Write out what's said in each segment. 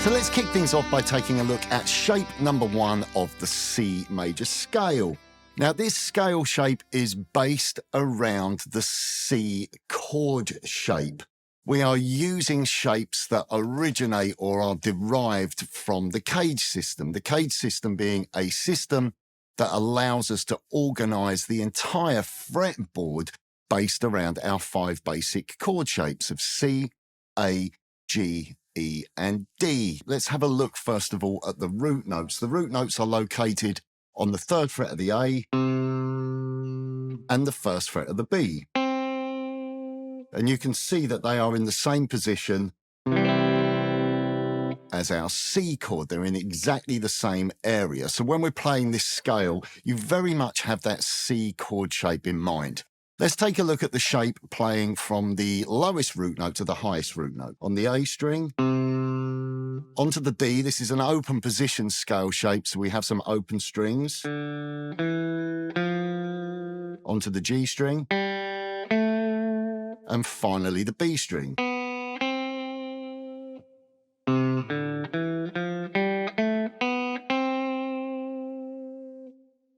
So let's kick things off by taking a look at shape number 1 of the C major scale. Now, this scale shape is based around the C chord shape. We are using shapes that originate or are derived from the CAGED system. The CAGED system being a system that allows us to organize the entire fretboard based around our 5 basic chord shapes of C, A, G, E, and D. Let's have a look first of all at the root notes. The root notes are located on the 3rd fret of the A and the 1st fret of the B. And you can see that they are in the same position as our C chord. They're in exactly the same area. So when we're playing this scale, you very much have that C chord shape in mind. Let's take a look at the shape playing from the lowest root note to the highest root note. On the A string, onto the D, this is an open position scale shape, so we have some open strings. Onto the G string, and finally the B string.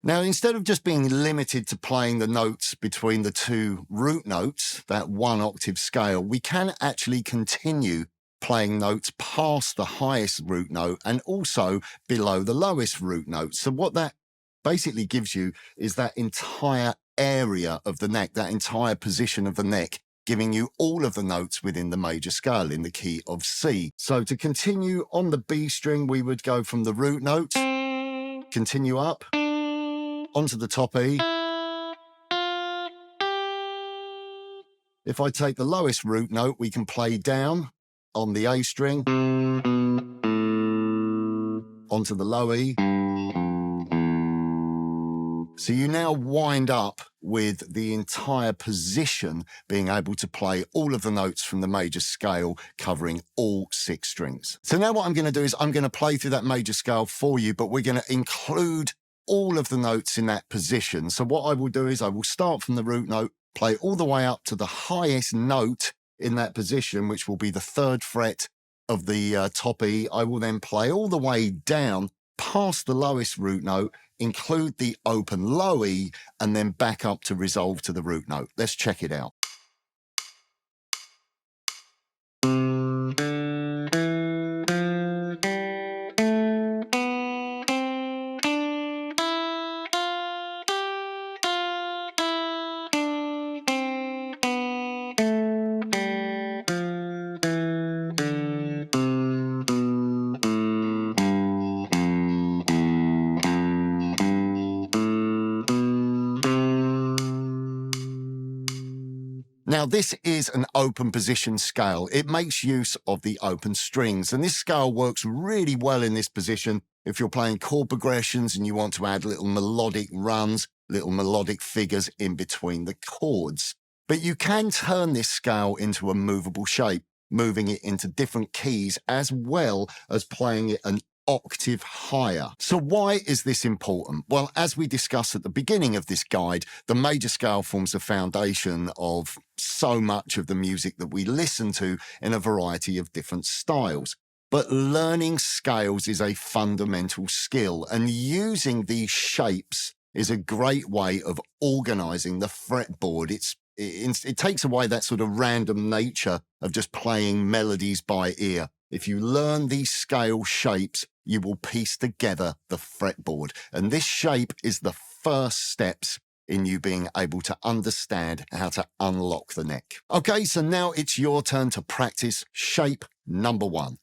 Now, instead of just being limited to playing the notes between the 2 root notes, that 1 octave scale, we can actually continue playing notes past the highest root note and also below the lowest root note. So what that basically gives you is that entire area of the neck, that entire position of the neck, giving you all of the notes within the major scale in the key of C. So to continue on the B string, we would go from the root note, continue up, onto the top E. If I take the lowest root note, we can play down on the A string, onto the low E. So you now wind up with the entire position being able to play all of the notes from the major scale, covering all 6 strings. So now what I'm going to do is I'm going to play through that major scale for you, but we're going to include all of the notes in that position. So what I will do is I will start from the root note, play all the way up to the highest note in that position, which will be the 3rd fret of the top E. I will then play all the way down past the lowest root note, include the open low E, and then back up to resolve to the root note. Let's check it out. Now, this is an open position scale. It makes use of the open strings, and this scale works really well in this position if you're playing chord progressions and you want to add little melodic runs, little melodic figures in between the chords. But you can turn this scale into a movable shape, moving it into different keys as well as playing it an octave higher. So why is this important? Well, as we discussed at the beginning of this guide, the major scale forms the foundation of so much of the music that we listen to in a variety of different styles. But learning scales is a fundamental skill, and using these shapes is a great way of organizing the fretboard. It takes away that sort of random nature of just playing melodies by ear. If you learn these scale shapes, you will piece together the fretboard. And this shape is the first steps in you being able to understand how to unlock the neck. Okay, so now it's your turn to practice shape number 1.